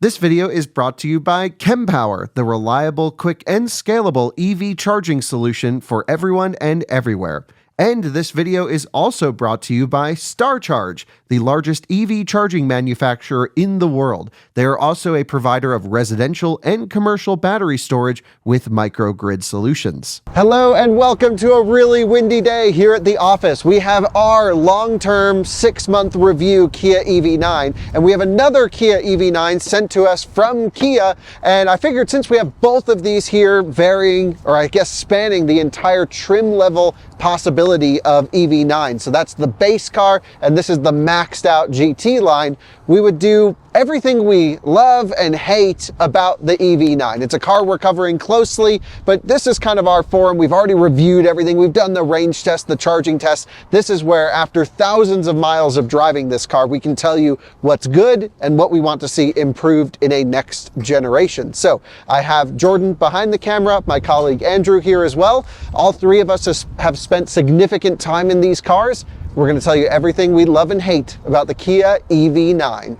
This video is brought to you by Kempower, the reliable, quick, and scalable EV charging solution for everyone and everywhere. And this video is also brought to you by StarCharge, the largest EV charging manufacturer in the world. They are also a provider of residential and commercial battery storage with microgrid solutions. Hello and welcome to a really windy day here at the office. We have our long-term 6-month review Kia EV-9, and we have another Kia EV-9 sent to us from Kia. And I figured since we have both of these here varying, or I guess spanning the entire trim level possibility of EV9. So that's the base car, and this is the maxed out GT line. We would do everything we love and hate about the EV9. It's a car we're covering closely, but this is kind of our forum. We've already reviewed everything. We've done the range test, the charging test. This is where, after thousands of miles of driving this car, we can tell you what's good and what we want to see improved in a next generation. So I have Jordan behind the camera, my colleague Andrew here as well. All three of us have spent significant time in these cars. We're going to tell you everything we love and hate about the Kia EV9.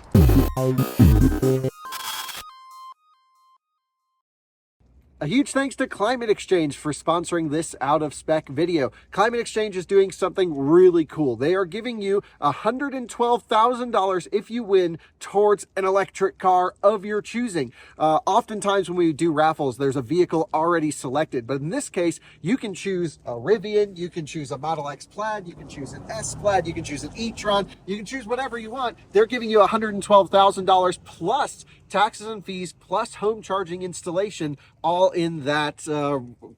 A huge thanks to Climate Exchange for sponsoring this out-of-spec video. Climate Exchange is doing something really cool. They are giving you $112,000 if you win towards an electric car of your choosing. Oftentimes when we do raffles, there's a vehicle already selected, but in this case, you can choose a Rivian, you can choose a Model X Plaid, you can choose an S Plaid, you can choose an e-tron, you can choose whatever you want. They're giving you $112,000 plus taxes and fees, plus home charging installation, all in that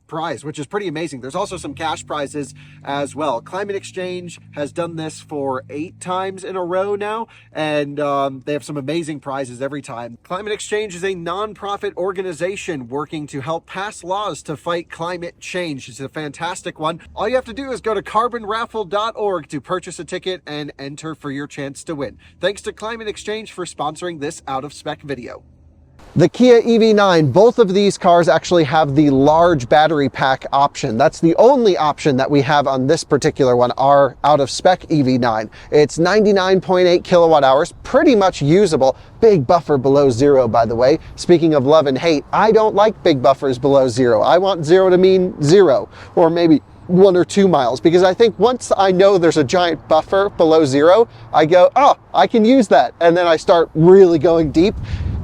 prize, which is pretty amazing. There's also some cash prizes as well. Climate Exchange has done this for 8 times in a row now, and they have some amazing prizes every time. Climate Exchange is a non-profit organization working to help pass laws to fight climate change. It's a fantastic one. All you have to do is go to carbonraffle.org to purchase a ticket and enter for your chance to win. Thanks to Climate Exchange for sponsoring this out-of-spec video. The Kia EV9, both of these cars actually have the large battery pack option. That's the only option that we have on this particular one, our out-of-spec EV9. It's 99.8 kilowatt hours, pretty much usable. Big buffer below zero, by the way. Speaking of love and hate, I don't like big buffers below zero. I want zero to mean zero, or maybe 1 or 2 miles, because I think once I know there's a giant buffer below zero, I go, oh, I can use that. And then I start really going deep.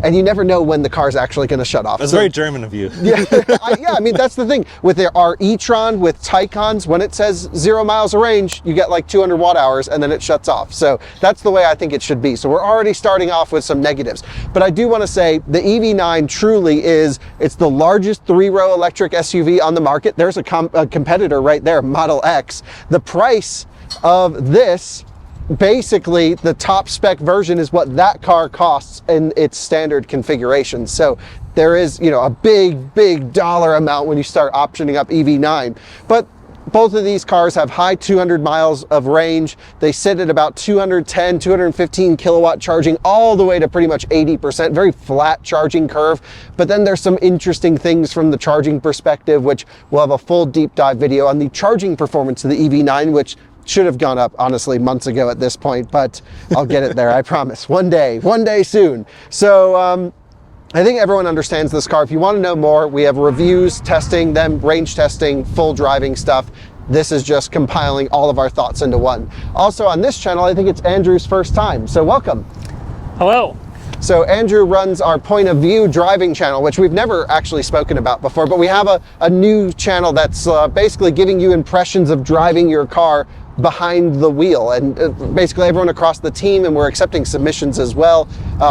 And you never know when the car's actually going to shut off. That's very German of you. Yeah, I mean, that's the thing. With our e-tron, with Taycans, when it says 0 miles of range, you get like 200 watt hours and then it shuts off. So that's the way I think it should be. So we're already starting off with some negatives. But I do want to say the EV9 truly is, it's the largest 3-row electric SUV on the market. There's a competitor right there, Model X. The price of this, basically the top spec version, is what that car costs in its standard configuration. So there is, you know, a big dollar amount when you start optioning up EV9. But both of these cars have high 200 miles of range. They sit at about 210, 215 kilowatt charging, all the way to pretty much 80%, very flat charging curve. But then there's some interesting things from the charging perspective, which we'll have a full deep dive video on the charging performance of the EV9, which should have gone up, honestly, months ago at this point, but I'll get it there, I promise. One day soon. So I think everyone understands this car. If you want to know more, we have reviews, testing, then range testing, full driving stuff. This is just compiling all of our thoughts into one. Also on this channel, I think it's Andrew's first time, so welcome. Hello. So Andrew runs our Point of View driving channel, which we've never actually spoken about before, but we have a new channel that's basically giving you impressions of driving your car behind the wheel, and basically everyone across the team, and we're accepting submissions as well,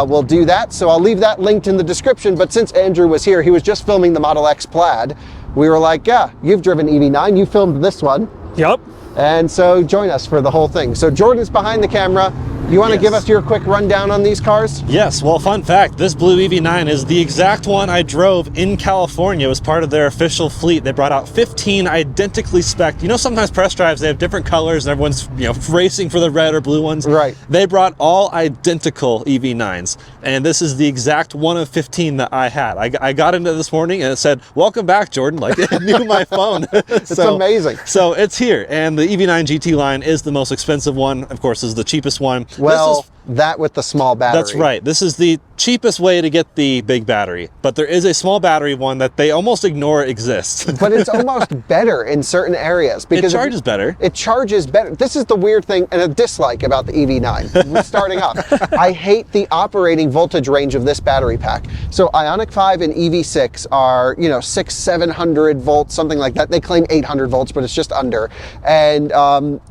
will do that. So I'll leave that linked in the description. But since Andrew was here, he was just filming the Model X Plaid. We were like, yeah, you've driven EV9, you filmed this one. Yep. And so join us for the whole thing. So Jordan's behind the camera. You want to give us your quick rundown on these cars? Yes, well, fun fact, this blue EV9 is the exact one I drove in California. It was part of their official fleet. They brought out 15 identically spec'd. You know, sometimes press drives, they have different colors and everyone's, you know, racing for the red or blue ones. Right. They brought all identical EV9s, and this is the exact one of 15 that I had. I got into this morning and it said, welcome back, Jordan. Like, it knew my phone. It's amazing. So it's here, and the EV9 GT line is the most expensive one. Of course, this is the cheapest one. Well, that with the small battery. That's right. This is the cheapest way to get the big battery, but there is a small battery one that they almost ignore exists. But it's almost better in certain areas because it charges better. It charges better. This is the weird thing and a dislike about the EV9. Starting off, I hate the operating voltage range of this battery pack. So Ioniq 5 and EV6 are, you know, 600-700 volts, something like that. They claim 800 volts, but it's just under. And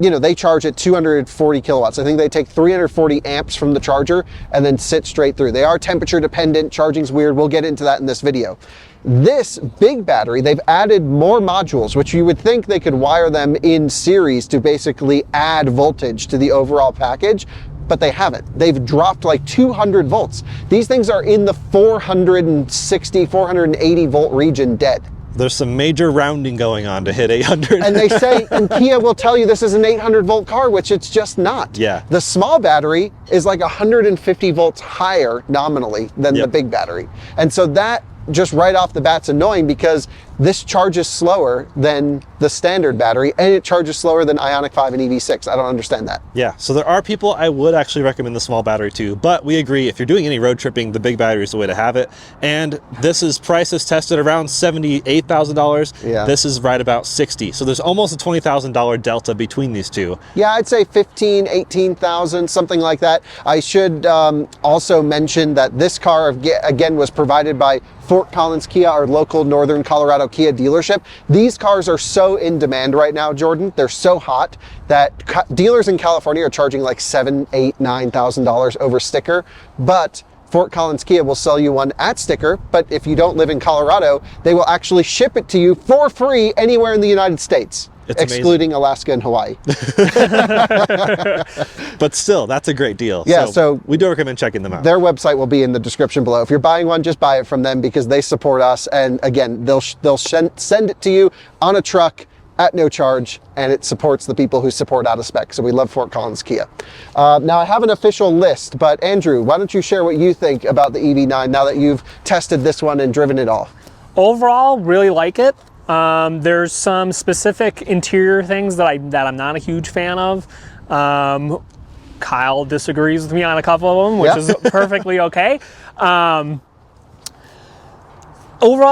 you know, they charge at 240 kilowatts. I think they take 340 amps from the charger and then sit straight through. They are temperature dependent, charging's weird. We'll get into that in this video. This big battery, they've added more modules, which you would think they could wire them in series to basically add voltage to the overall package, but they haven't. They've dropped like 200 volts. These things are in the 460, 480 volt region dead. There's some major rounding going on to hit 800. And they say, and Kia will tell you this is an 800 volt car, which it's just not. Yeah. The small battery is like 150 volts higher nominally than the big battery. And so that just right off the bat's annoying because this charges slower than the standard battery and it charges slower than Ioniq 5 and EV6. I don't understand that. Yeah, so there are people I would actually recommend the small battery to, but we agree if you're doing any road tripping, the big battery is the way to have it. And this is price is tested around $78,000. Yeah. This is right about 60. So there's almost a $20,000 delta between these two. Yeah, I'd say 15, 18,000, something like that. I should also mention that this car, again, was provided by Fort Collins Kia, our local Northern Colorado Kia dealership. These cars are so in demand right now, Jordan. They're so hot that dealers in California are charging like $7,000, $8,000, $9,000 over sticker. But Fort Collins Kia will sell you one at sticker, but if you don't live in Colorado, they will actually ship it to you for free anywhere in the United States. It's excluding amazing. Alaska and Hawaii. But still, that's a great deal. Yeah, so we do recommend checking them out. Their website will be in the description below. If you're buying one, just buy it from them because they support us. And again, they'll send it to you on a truck at no charge, and it supports the people who support out of spec. So we love Fort Collins Kia. Now I have an official list, but Andrew, why don't you share what you think about the EV9 now that you've tested this one and driven it all? Overall, really like it. There's some specific interior things that I'm not a huge fan of. Kyle disagrees with me on a couple of them, which is perfectly okay. Overall,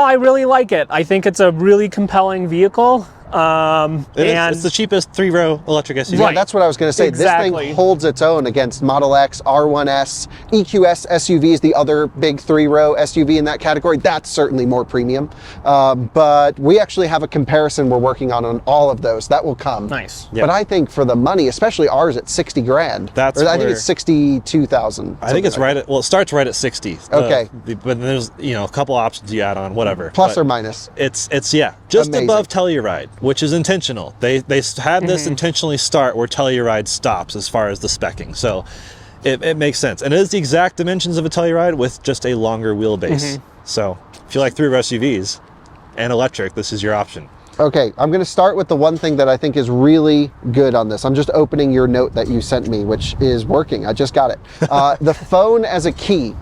I really like it. I think it's a really compelling vehicle. It's the cheapest 3-row electric SUV. Yeah, that's what I was going to say. Exactly. This thing holds its own against Model X, R1S, EQS SUV is the other big 3-row SUV in that category. That's certainly more premium. But we actually have a comparison we're working on all of those. That will come. Nice. But I think for the money, especially ours at 60 grand, I think it's 62,000. I think it's right at, well, it starts right at 60. Okay. But there's, you know, a couple options you add on, whatever. Plus or minus. It's just amazing. Above Telluride, which is intentional. They had this intentionally start where Telluride stops as far as the specking. So it makes sense. And it is the exact dimensions of a Telluride with just a longer wheelbase. So if you like 3-row SUVs and electric, this is your option. Okay, I'm going to start with the one thing that I think is really good on this. I'm just opening your note that you sent me, which is working. I just got it. The phone as a key.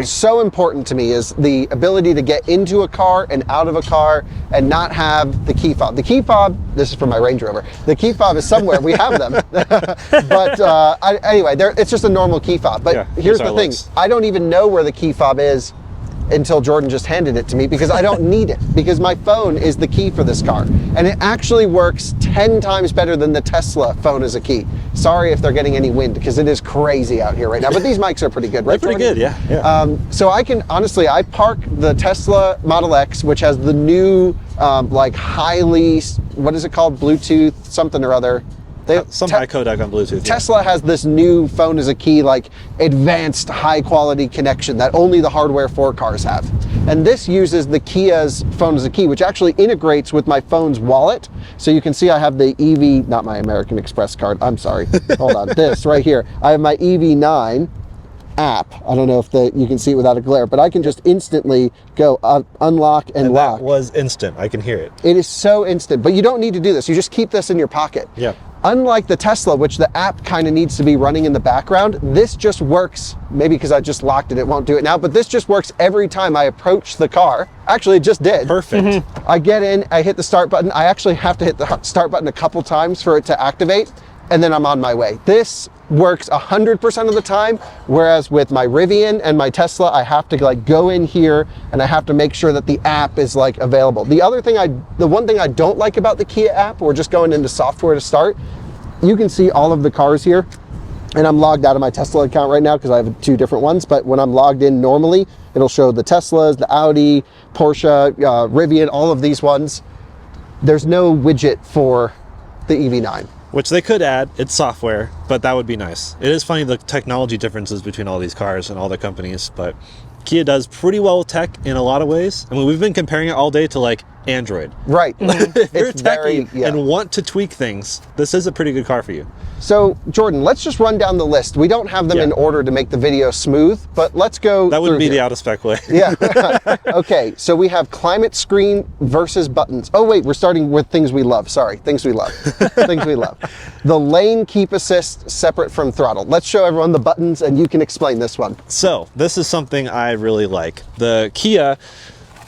So important to me is the ability to get into a car and out of a car and not have the key fob. The key fob, this is from my Range Rover, the key fob is somewhere, we have them. But anyway, it's just a normal key fob. But here's the thing, I don't even know where the key fob is until Jordan just handed it to me because I don't need it because my phone is the key for this car. And it actually works 10 times better than the Tesla phone as a key. Sorry if they're getting any wind because it is crazy out here right now, but these mics are pretty good, right? They're pretty Jordan? good, yeah. So I can, honestly, I park the Tesla Model X, which has the new, like highly, what is it called? Bluetooth, something or other. Some high codec on Bluetooth. Tesla has this new phone as a key, like advanced high quality connection that only the hardware 4 cars have. And this uses the Kia's phone as a key, which actually integrates with my phone's wallet. So you can see I have the EV, not my American Express card, I'm sorry. Hold on, this right here. I have my EV-9 app. I don't know if you can see it without a glare, but I can just instantly go unlock and lock. That was instant, I can hear it. It is so instant, but you don't need to do this. You just keep this in your pocket. Yeah. Unlike the Tesla, which the app kind of needs to be running in the background, this just works, maybe because I just locked it, it won't do it now, but this just works every time I approach the car. Actually, it just did. Perfect. I get in, I hit the start button. I actually have to hit the start button a couple times for it to activate, and then I'm on my way. This works 100% of the time, whereas with my Rivian and my Tesla, I have to like go in here and I have to make sure that the app is like available. The one thing I don't like about the Kia app, we're just going into software to start, you can see all of the cars here, and I'm logged out of my Tesla account right now because I have 2 different ones, but when I'm logged in normally, it'll show the Teslas, the Audi, Porsche, Rivian, all of these ones. There's no widget for the EV9. Which they could add, it's software, but that would be nice. It is funny the technology differences between all these cars and all the companies, but Kia does pretty well with tech in a lot of ways. I mean, we've been comparing it all day to like Android. Right. If you're It's techie very, yeah. and want to tweak things, this is a pretty good car for you. So, Jordan, let's just run down the list. We don't have them in order to make the video smooth, but let's go That wouldn't be through the here. out of spec way. Yeah. Okay, so we have climate screen versus buttons. Oh, wait, we're starting with things we love. Sorry, things we love. Things we love. The lane keep assist separate from throttle. Let's show everyone the buttons, and you can explain this one. So this is something I really like. The Kia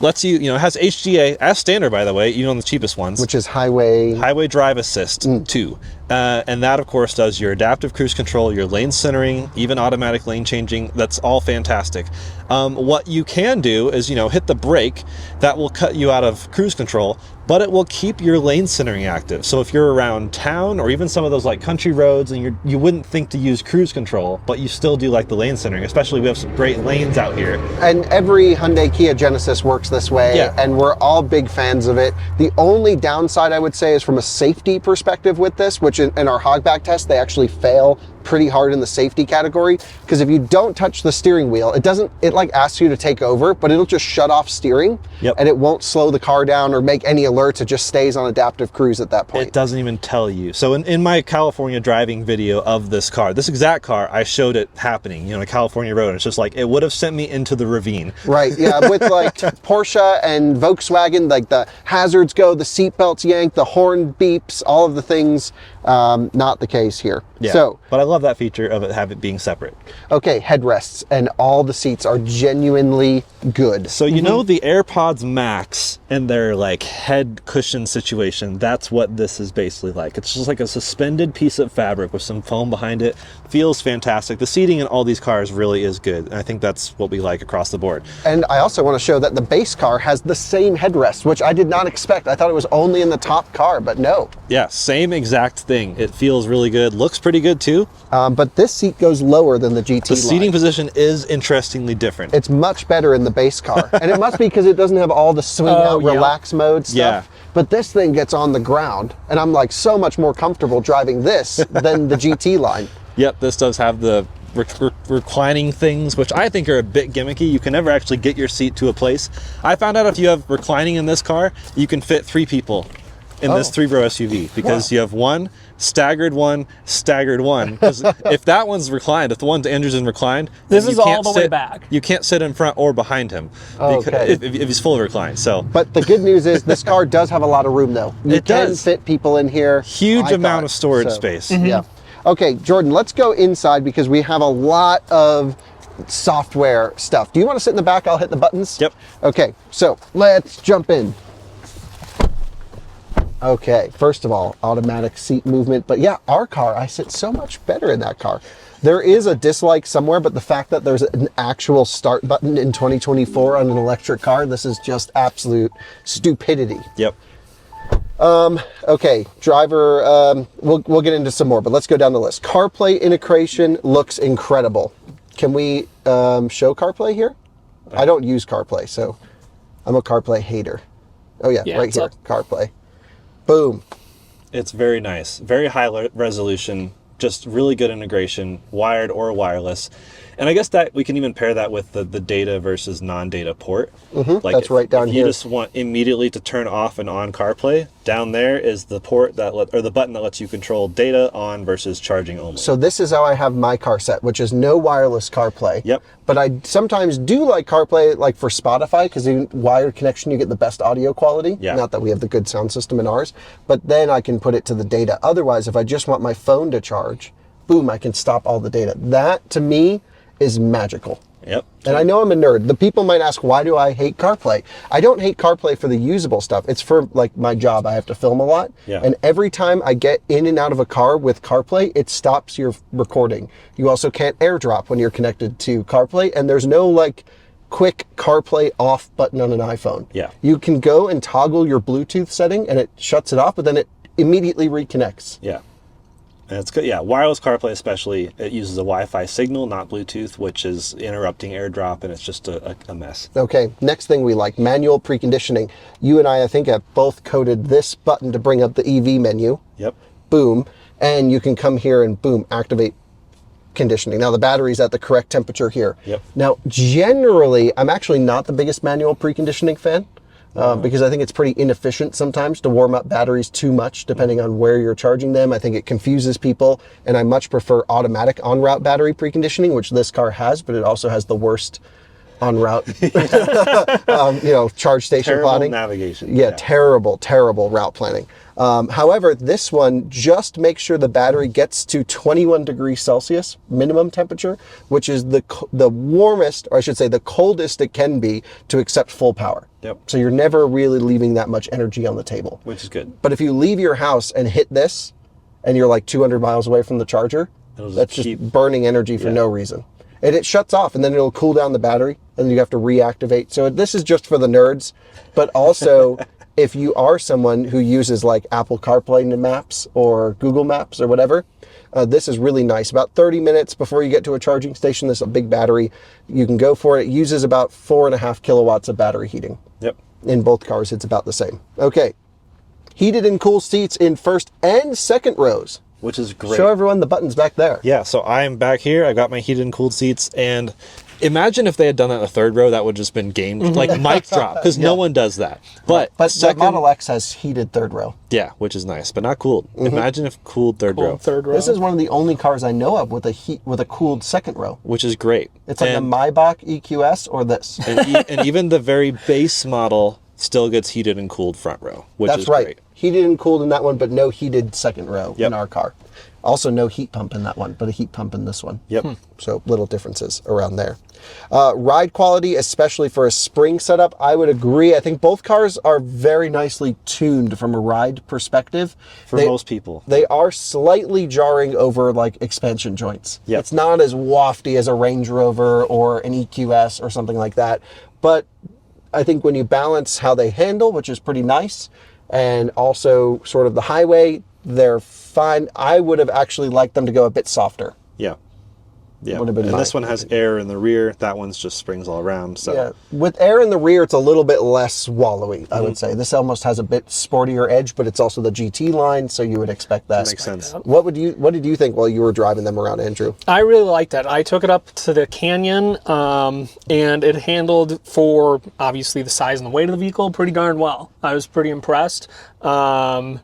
lets you, it has HDA as standard, by the way, even on the cheapest ones. Which is highway Drive Assist 2. And that, of course, does your adaptive cruise control, your lane centering, even automatic lane changing. That's all fantastic. What you can do is, hit the brake. That will cut you out of cruise control, but it will keep your lane centering active. So if you're around town or even some of those like country roads and you wouldn't think to use cruise control, but you still do like the lane centering, especially we have some great lanes out here. And every Hyundai Kia Genesis works this way, and we're all big fans of it. The only downside I would say is from a safety perspective with this, which in our hogback test, they actually fail pretty hard in the safety category, because if you don't touch the steering wheel, it like asks you to take over, but it'll just shut off steering, and it won't slow the car down or make any alerts. It just stays on adaptive cruise at that point. It doesn't even tell you. So in my California driving video of this car, this exact car, I showed it happening, a California road, and it's just like, it would have sent me into the ravine. Right, yeah, with like Porsche and Volkswagen, like the hazards go, the seatbelts yank, the horn beeps, all of the things, not the case here. Yeah, so, but I love that feature of it being separate. Okay, headrests, and all the seats are genuinely good. So the AirPods Max and their like head cushion situation, that's what this is basically like. It's just like a suspended piece of fabric with some foam behind it. Feels fantastic. The seating in all these cars really is good, and I think that's what we like across the board. And I also want to show that the base car has the same headrest, which I did not expect. I thought it was only in the top car, but no. Yeah, same exact thing. It feels really good, looks pretty good too. But this seat goes lower than the GT The line. seating position is interestingly different. It's much better in the base car. And it must be because it doesn't have all the swing out, relax mode stuff. Yeah. But this thing gets on the ground, and I'm like so much more comfortable driving this than the GT line. Yep, this does have the reclining things, which I think are a bit gimmicky. You can never actually get your seat to a place. I found out if you have reclining in this car, you can fit 3 people in this 3-row SUV, because you have one, staggered one. Because if that one's reclined, if the one Andrew's in reclined, This is all can't the way back. You can't sit in front or behind him Okay. if he's fully reclined. So, But the good news is this car does have a lot of room, though. You It can does. fit people in here. huge I amount thought. of storage So, space. Yeah. Okay, Jordan, let's go inside because we have a lot of software stuff. Do you want to sit in the back? I'll hit the buttons. Yep. Okay, so let's jump in. Okay, first of all, automatic seat movement. But yeah, our car, I sit so much better in that car. There is a dislike somewhere, but the fact that there's an actual start button in 2024 on an electric car, this is just absolute stupidity. Yep. Okay, driver, we'll get into some more, but let's go down the list. CarPlay integration looks incredible. Can we show CarPlay here? I don't use CarPlay, so I'm a CarPlay hater. Oh yeah, right it's here, up. CarPlay. Boom. It's very nice, very high resolution, just really good integration, wired or wireless. And I guess that we can even pair that with the data versus non-data port. Like that's right down if here. you just want immediately to turn off and on CarPlay, down there is the port or the button that lets you control data on versus charging only. So this is how I have my car set, which is no wireless CarPlay. Yep. But I sometimes do like CarPlay, like for Spotify, because in wired connection you get the best audio quality. Yeah. Not that we have the good sound system in ours, but then I can put it to the data. Otherwise, if I just want my phone to charge, boom, I can stop all the data. That to me is magical. Yep. And I know I'm a nerd. The people might ask, why do I hate CarPlay? I don't hate CarPlay for the usable stuff. It's for like my job. I have to film a lot. Yeah. And every time I get in and out of a car with CarPlay, it stops your recording. You also can't AirDrop when you're connected to CarPlay. And there's no like quick CarPlay off button on an iPhone. Yeah. You can go and toggle your Bluetooth setting and it shuts it off, but then it immediately reconnects. Yeah. And it's good. Yeah, wireless CarPlay especially, it uses a Wi-Fi signal, not Bluetooth, which is interrupting AirDrop, and it's just a mess. Okay, next thing we like, manual preconditioning. You and I think, have both coded this button to bring up the EV menu. Yep. Boom. And you can come here and boom, activate conditioning. Now the battery's at the correct temperature here. Yep. Now, generally, I'm actually not the biggest manual preconditioning fan. Because I think it's pretty inefficient sometimes to warm up batteries too much depending on where you're charging them. I think it confuses people, and I much prefer automatic en-route battery preconditioning, which this car has, but it also has the worst en-route charge station Terrible planning. navigation. Yeah, terrible route planning. However, this one just makes sure the battery gets to 21 degrees Celsius minimum temperature, which is the warmest, or I should say the coldest it can be to accept full power. Yep. So you're never really leaving that much energy on the table. Which is good. But if you leave your house and hit this, and you're like 200 miles away from the charger, that's just burning energy for no reason. And it shuts off, and then it'll cool down the battery, and you have to reactivate. So this is just for the nerds, but also if you are someone who uses like Apple CarPlay Maps or Google Maps or whatever, this is really nice. About 30 minutes before you get to a charging station, this is a big battery. You can go for it. It uses about 4.5 kilowatts of battery heating. Yep. In both cars, it's about the same. Okay. Heated and cool seats in first and second rows. Which is great. Show everyone the buttons back there. Yeah, so I'm back here. I've got my heated and cooled seats, and imagine if they had done that in the third row, that would just been game, like mic drop, because no one does that. But the Model X has heated third row. Yeah, which is nice, but not cooled. Imagine if cooled third row. This is one of the only cars I know of with a cooled second row. Which is great. It's like the Maybach EQS or this. and even the very base model still gets heated and cooled front row, which is right. Great. Heated and cooled in that one, but no heated second row in our car. Also no heat pump in that one, but a heat pump in this one. Yep. So little differences around there. Ride quality, especially for a spring setup, I would agree. I think both cars are very nicely tuned from a ride perspective. For most people. They are slightly jarring over like expansion joints. Yep. It's not as wafty as a Range Rover or an EQS or something like that. But I think when you balance how they handle, which is pretty nice, and also sort of the highway, they're fine. I would have actually liked them to go a bit softer. Yeah. Yeah. Would have been and this one nice. has air in the rear. That one's just springs all around. So Yeah. With air in the rear, it's a little bit less wallowy, I would say. This almost has a bit sportier edge, but it's also the GT line, so you would expect that. makes sense. What did you think while you were driving them around, Andrew? I really liked it. I took it up to the canyon, and it handled, for obviously the size and the weight of the vehicle, pretty darn well. I was pretty impressed. I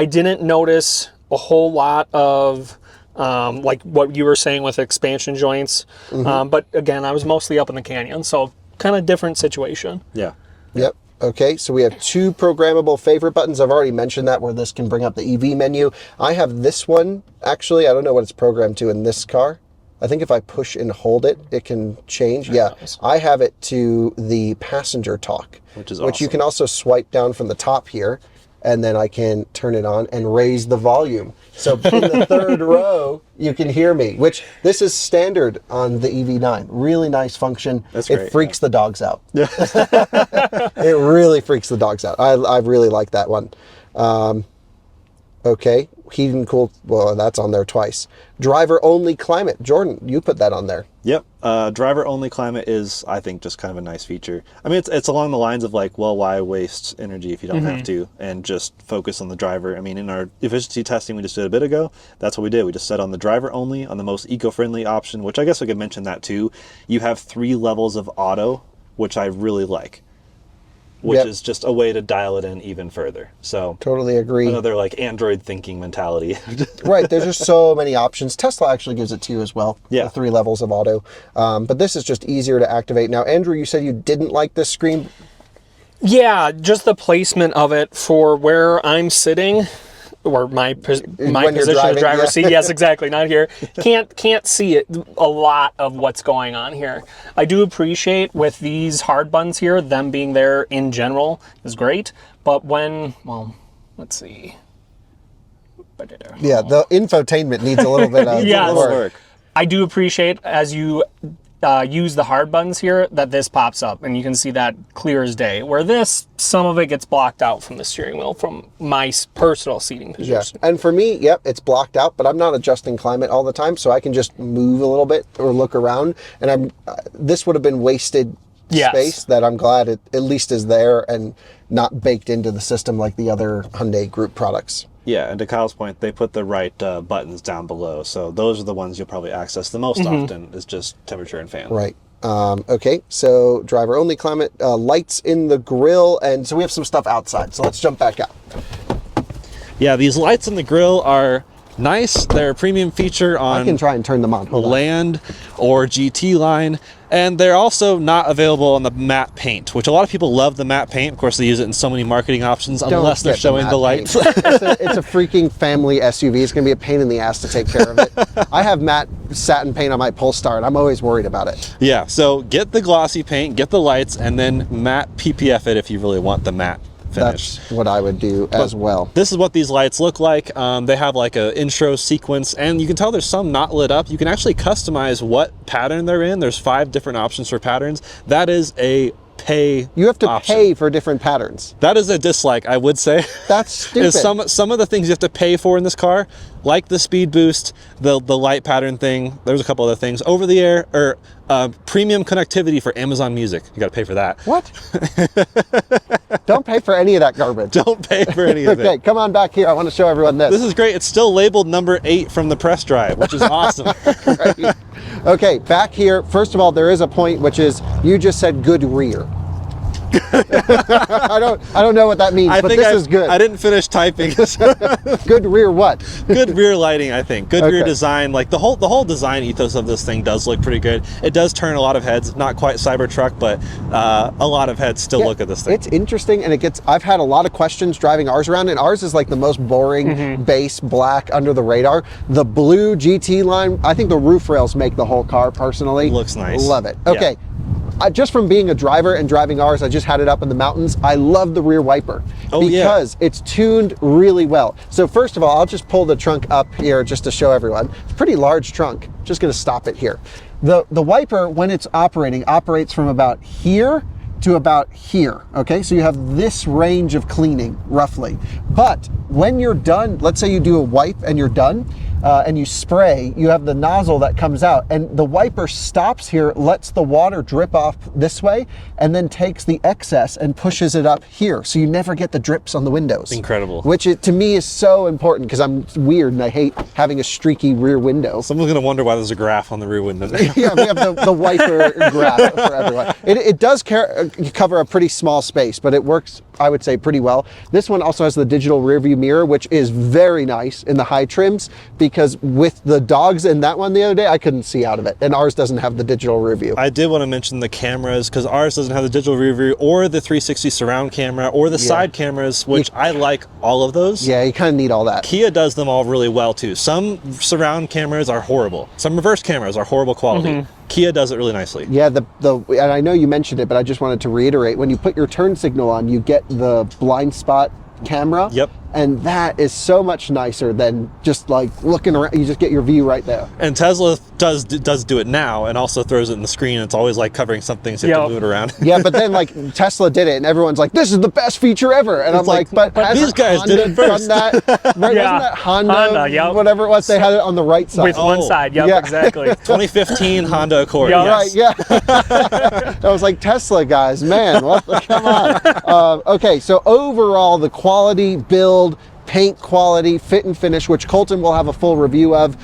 didn't notice a whole lot of like what you were saying with expansion joints, but again, I was mostly up in the canyon, so kind of different situation. Yeah. Yep. Okay, so we have two programmable favorite buttons. I've already mentioned that, where this can bring up the EV menu. I have this one, actually. I don't know what it's programmed to in this car. I think if I push and hold it, it can change. Yeah, I have it to the passenger talk, which is which you awesome. can also swipe down from the top here, and then I can turn it on and raise the volume. So in the third row, you can hear me, which this is standard on the EV-9. Really nice function. That's it great, freaks the dogs out. It really freaks the dogs out. I really like that one. Okay, heated and cooled. Well, that's on there twice. Driver only climate. Jordan, you put that on there. Yep. Driver only climate is, I think, just kind of a nice feature. I mean, it's along the lines of like, well, why waste energy if you don't have to, and just focus on the driver. I mean, in our efficiency testing we just did a bit ago, that's what we did. We just set on the driver only on the most eco-friendly option, which I guess we could mention that too. You have 3 levels of auto, which I really like, which is just a way to dial it in even further. So Totally agree. another like Android thinking mentality. Right, there's just so many options. Tesla actually gives it to you as well. Yeah. The 3 levels of auto. But this is just easier to activate. Now, Andrew, you said you didn't like this screen. Yeah, just the placement of it for where I'm sitting. or my When you're position in the driving, driver's yeah. seat. Yes, exactly. Not here. Can't see it a lot of what's going on here. I do appreciate with these hard buttons here, them being there in general is great. But when, well, let's see. Yeah, the infotainment needs a little bit of Yes. work. I do appreciate as you use the hard buttons here that this pops up and you can see that clear as day. Where this, some of it gets blocked out from the steering wheel from my personal seating Yeah, position. and for me, yep, it's blocked out, but I'm not adjusting climate all the time, so I can just move a little bit or look around, and this would have been wasted space that I'm glad it at least is there and not baked into the system like the other Hyundai Group products. Yeah, and to Kyle's point, they put the right buttons down below, so those are the ones you'll probably access the most often, is just temperature and fan. Right. Okay, so driver only climate, lights in the grille, and so we have some stuff outside, so let's jump back out. Yeah, these lights in the grill are nice. They're a premium feature I on can try and turn them on. Hold on. Land or GT line, and they're also not available on the matte paint, which a lot of people love the matte paint. Of course, they use it in so many marketing options, unless they're get showing the matte lights. paint. It's a freaking family SUV. It's going to be a pain in the ass to take care of it. I have matte satin paint on my Polestar, and I'm always worried about it. Yeah, so get the glossy paint, get the lights, and then matte PPF it if you really want the matte finish. That's what I would do as well. This is what these lights look like. They have like an intro sequence, and you can tell there's some not lit up. You can actually customize what pattern they're in. There's 5 different options for patterns. That is a pay You have to option. pay for different patterns. That is a dislike, I would say. That's stupid. Is some of the things you have to pay for in this car, like the speed boost, the light pattern thing. There's a couple other things. Over the air or premium connectivity for Amazon Music. You got to pay for that. What? Don't pay for any of that garbage. Don't pay for any of it. Okay, come on back here. I want to show everyone this. This is great. It's still labeled number 8 from the press drive, which is awesome. Right. Okay, back here, first of all, there is a point, which is you just said good rear. I don't know what that means, but this is good. I didn't finish typing. Good rear what? Good rear lighting, I think. Good rear Okay. design. Like the whole design ethos of this thing does look pretty good. It does turn a lot of heads. Not quite Cybertruck, but a lot of heads still look at this thing. It's interesting, and I've had a lot of questions driving ours around, and ours is like the most boring base black under the radar. The blue GT line, I think the roof rails make the whole car personally. Looks nice. Love it. Yeah. Okay. Just from being a driver and driving ours, I just had it up in the mountains. I love the rear wiper because it's tuned really well. So first of all, I'll just pull the trunk up here just to show everyone. It's a pretty large trunk. Just going to stop it here. The wiper, when it's operating, operates from about here to about here. Okay, so you have this range of cleaning roughly. But when you're done, let's say you do a wipe and you're done, and you spray, you have the nozzle that comes out, and the wiper stops here, lets the water drip off this way, and then takes the excess and pushes it up here. So you never get the drips on the windows. Incredible. Which to me is so important because I'm weird and I hate having a streaky rear window. Someone's going to wonder why there's a graph on the rear window. Yeah, we have the wiper graph for everyone. It does cover a pretty small space, but it works, I would say, pretty well. This one also has the digital rear view mirror, which is very nice in the high trims, because with the dogs in that one the other day, I couldn't see out of it, and ours doesn't have the digital rear view. I did want to mention the cameras, because ours doesn't have the digital rear view or the 360 surround camera or the side cameras, which I like all of those. Yeah, you kind of need all that. Kia does them all really well too. Some surround cameras are horrible. Some reverse cameras are horrible quality. Kia does it really nicely. Yeah, and I know you mentioned it, but I just wanted to reiterate, when you put your turn signal on, you get the blind spot camera. Yep. And that is so much nicer than just like looking around. You just get your view right there. And Tesla does do it now, and also throws it in the screen. It's always like covering something, so you have to move it around. Yeah, but then like Tesla did it, and everyone's like, "This is the best feature ever." And I'm like, "But these guys Honda did it first." done that? Right? Yeah. Wasn't that Honda? Whatever it was, they had it on the right side. With one side, Yeah. exactly. 2015 Honda Accord. Yeah. Yes. Right, yeah. I was like, Tesla guys, man, come on. Okay, so overall, the quality, build, paint quality, fit and finish, which Colton will have a full review of.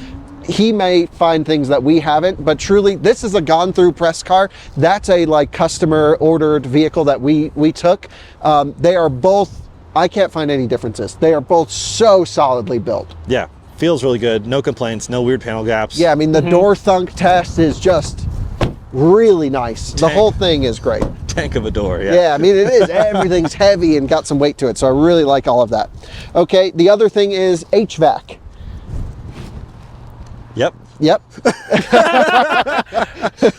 He may find things that we haven't, but truly, this is a gone through press car. That's a like customer ordered vehicle that we took. They are both, I can't find any differences. They are both so solidly built. Yeah. Feels really good. No complaints. No weird panel gaps. Yeah, I mean, the door thunk test is just really nice. The whole thing is great. tank of a door. Yeah. Yeah, I mean, it is. Everything's heavy and got some weight to it. So I really like all of that. Okay, the other thing is HVAC. Yep. Yep.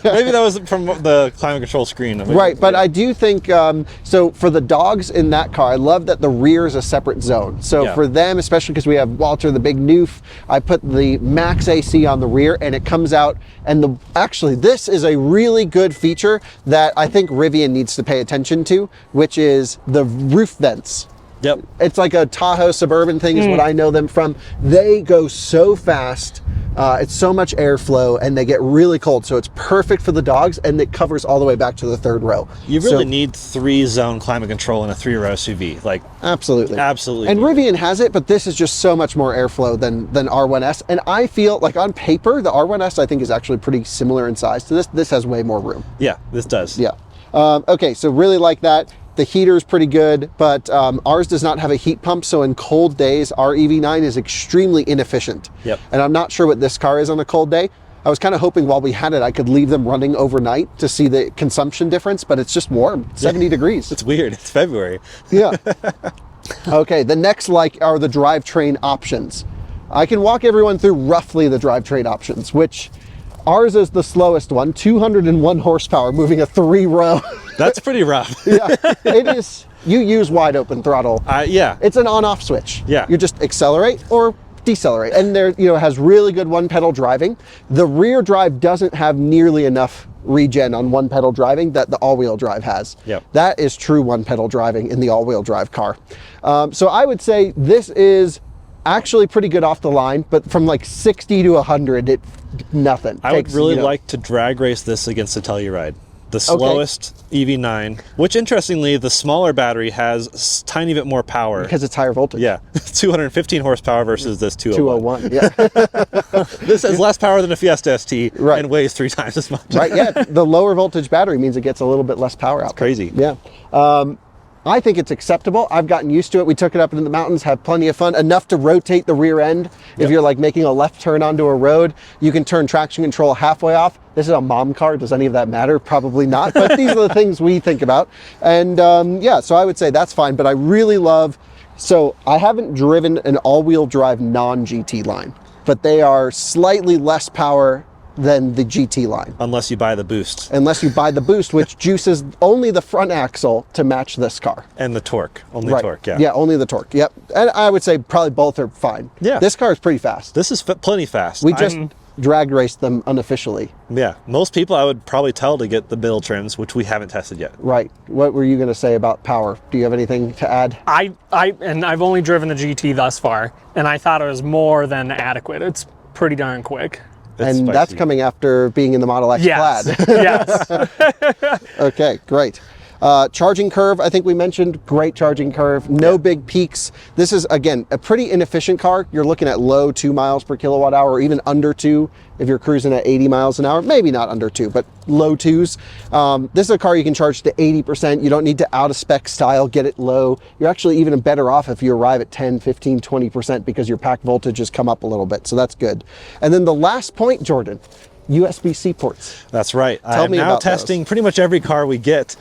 Maybe that was from the climate control screen. Right, but I do think, so for the dogs in that car, I love that the rear is a separate zone. So for them, especially because we have Walter, the big noof, I put the max AC on the rear and it comes out. And actually, this is a really good feature that I think Rivian needs to pay attention to, which is the roof vents. Yep. It's like a Tahoe Suburban thing is what I know them from. They go so fast. It's so much airflow and they get really cold. So it's perfect for the dogs and it covers all the way back to the third row. You really need 3-zone climate control in a 3-row SUV. Like absolutely. Absolutely. And Rivian has it, but this is just so much more airflow than R1S. And I feel like on paper, the R1S I think is actually pretty similar in size to this. This has way more room. Yeah, this does. Yeah. Okay, so really like that. The heater is pretty good, but ours does not have a heat pump. So in cold days, our EV9 is extremely inefficient. Yep. And I'm not sure what this car is on a cold day. I was kind of hoping while we had it, I could leave them running overnight to see the consumption difference, but it's just warm, 70 degrees. It's weird. It's February. Yeah. Okay, the next are the drivetrain options. I can walk everyone through roughly the drivetrain options, which ours is the slowest one, 201 horsepower, moving a 3-row. That's pretty rough. Yeah, it is. You use wide open throttle. Yeah. It's an on-off switch. Yeah. You just accelerate or decelerate. And there, has really good one-pedal driving. The rear drive doesn't have nearly enough regen on one-pedal driving that the all-wheel drive has. Yep. That is true one-pedal driving in the all-wheel drive car. So I would say this is actually pretty good off the line, but from like 60 to 100, nothing. I would really like to drag race this against the Telluride. The slowest EV9, which interestingly, the smaller battery has a tiny bit more power. Because it's higher voltage. Yeah, 215 horsepower versus this 201. 201, yeah. This has less power than a Fiesta ST Right. and weighs 3 times as much. Right, yeah. The lower voltage battery means it gets a little bit less power out. Crazy. Yeah. I think it's acceptable. I've gotten used to it. We took it up into the mountains, have plenty of fun, enough to rotate the rear end. If you're like making a left turn onto a road, you can turn traction control halfway off. This is a mom car. Does any of that matter? Probably not. But these are the things we think about. And yeah, so I would say that's fine. But I really love, so I haven't driven an all-wheel drive non-GT line, but they are slightly less power than the GT line. Unless you buy the boost. Unless you buy the boost, which juices only the front axle to match this car. And the torque. Only torque, yeah. Yeah, only the torque, yep. And I would say probably both are fine. Yeah. This car is pretty fast. This is plenty fast. We just drag raced them unofficially. Yeah, most people I would probably tell to get the bill trims, which we haven't tested yet. Right. What were you going to say about power? Do you have anything to add? And I've only driven the GT thus far, and I thought it was more than adequate. It's pretty darn quick. And that's coming after being in the Model X Plaid. Yes. Okay, great. Charging curve, I think we mentioned, great charging curve, no big peaks. This is, again, a pretty inefficient car. You're looking at low 2 miles per kilowatt hour, or even under 2 if you're cruising at 80 miles an hour. Maybe not under 2, but low 2s. This is a car you can charge to 80%. You don't need to out of spec style, get it low. You're actually even better off if you arrive at 10, 15, 20% because your pack voltage has come up a little bit. So that's good. And then the last point, Jordan, USB-C ports. That's right. Tell me now about testing those. Pretty much every car we get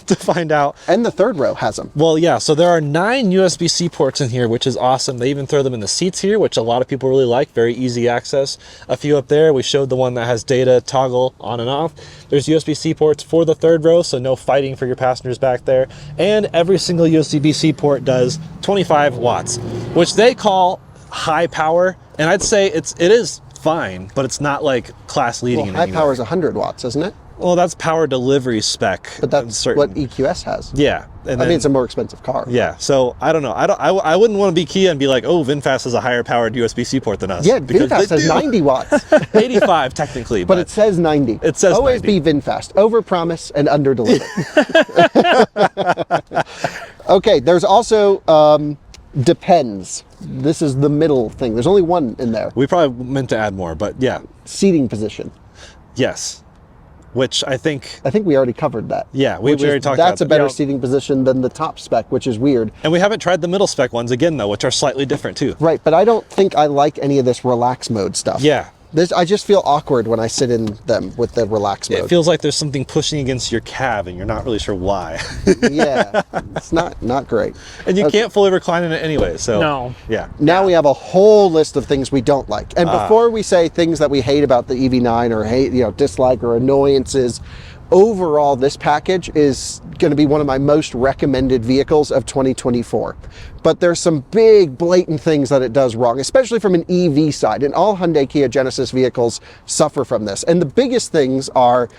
to find out. And the third row has them. Well, yeah, so there are 9 USB-C ports in here, which is awesome. They even throw them in the seats here, which a lot of people really like. Very easy access. A few up there. We showed the one that has data toggle on and off. There's USB-C ports for the third row, so no fighting for your passengers back there. And every single USB-C port does 25 watts, which they call high power. And I'd say it is fine, but it's not like class leading. Well, high power is 100 watts, isn't it? Well, that's power delivery spec. But that's what EQS has. Yeah. And I mean, it's a more expensive car. Yeah. So I don't know. I wouldn't want to be Kia and be like, oh, VinFast has a higher powered USB-C port than us. Yeah, VinFast has 90 watts. 85 technically. But it says 90. It says always 90. be VinFast. Overpromise and underdeliver. Okay, there's also depends. This is the middle thing. There's only one in there. We probably meant to add more, but yeah. Seating position. Yes. Which I think we already covered that. Yeah, we already talked about that. That's a better seating position than the top spec, which is weird. And we haven't tried the middle spec ones again, though, which are slightly different, too. Right, but I don't think I like any of this relax mode stuff. Yeah. I just feel awkward when I sit in them with the relax mode. It feels like there's something pushing against your calf and you're not really sure why. Yeah, it's not great. And you can't fully recline in it anyway, so. No. Yeah. Now we have a whole list of things we don't like. And before we say things that we hate about the EV9 or hate, dislike or annoyances, overall, this package is going to be one of my most recommended vehicles of 2024. But there's some big blatant things that it does wrong, especially from an EV side. And all Hyundai Kia Genesis vehicles suffer from this. And the biggest things are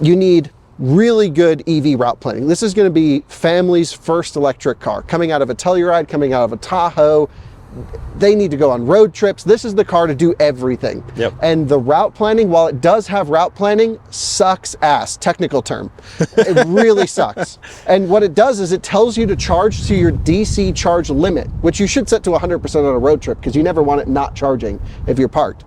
you need really good EV route planning. This is going to be family's first electric car, coming out of a Telluride, coming out of a Tahoe. They need to go on road trips. This is the car to do everything. Yep. And the route planning, while it does have route planning, sucks ass, technical term. It really sucks. And what it does is it tells you to charge to your DC charge limit, which you should set to 100% on a road trip because you never want it not charging if you're parked.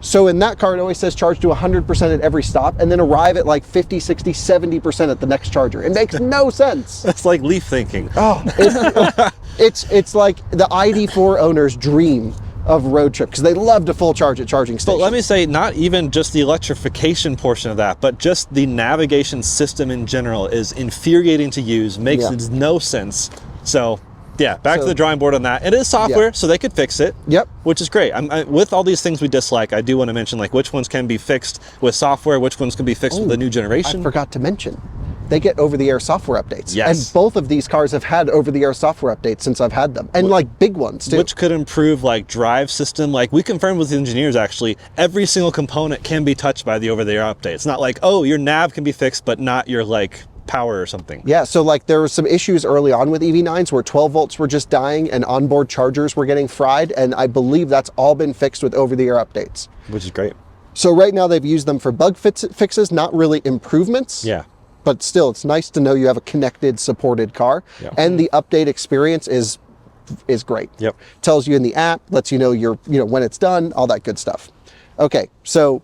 So in that car, it always says charge to 100% at every stop and then arrive at like 50, 60, 70% at the next charger. It makes no sense. That's like leaf thinking. Oh, it's like the ID4 owner's dream of road trip because they love to full charge at charging stations. But let me say, not even just the electrification portion of that, but just the navigation system in general is infuriating to use, makes no sense. So yeah, back to the drawing board on that. It is software, so they could fix it. Yep. Which is great. With all these things we dislike, I do want to mention like which ones can be fixed with software, which ones can be fixed with the new generation. I forgot to mention, they get over-the-air software updates. Yes. And both of these cars have had over-the-air software updates since I've had them. And like big ones too. Which could improve like drive system. Like we confirmed with the engineers actually, every single component can be touched by the over-the-air update. It's not like, oh, your nav can be fixed, but not your like power or something. Yeah, so like there were some issues early on with EV9s where 12 volts were just dying and onboard chargers were getting fried, and I believe that's all been fixed with over-the-air updates. Which is great. So right now they've used them for bug fixes, not really improvements. Yeah. But still, it's nice to know you have a connected, supported car. Yeah. And the update experience is great. Yep. Tells you in the app, lets you know when it's done, all that good stuff. Okay, so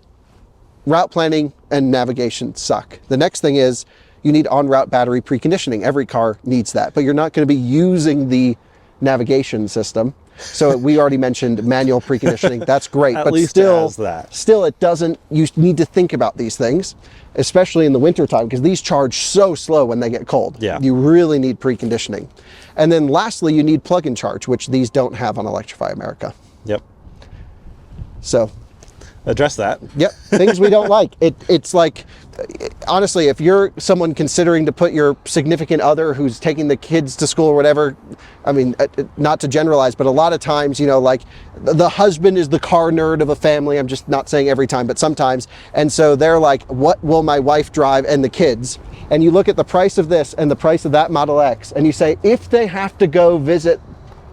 route planning and navigation suck. The next thing is you need on-route battery preconditioning. Every car needs that, but you're not going to be using the navigation system. So we already mentioned manual preconditioning. That's great, At but least still, it has that. still it doesn't. You need to think about these things, especially in the wintertime, because these charge so slow when they get cold. Yeah. You really need preconditioning. And then lastly, you need plug and charge, which these don't have on Electrify America. Yep. So Address that. yep, things we don't like. It's like, honestly, if you're someone considering to put your significant other who's taking the kids to school or whatever, I mean, not to generalize, but a lot of times, like the husband is the car nerd of a family. I'm just not saying every time, but sometimes. And so they're like, what will my wife drive and the kids? And you look at the price of this and the price of that Model X, and you say, if they have to go visit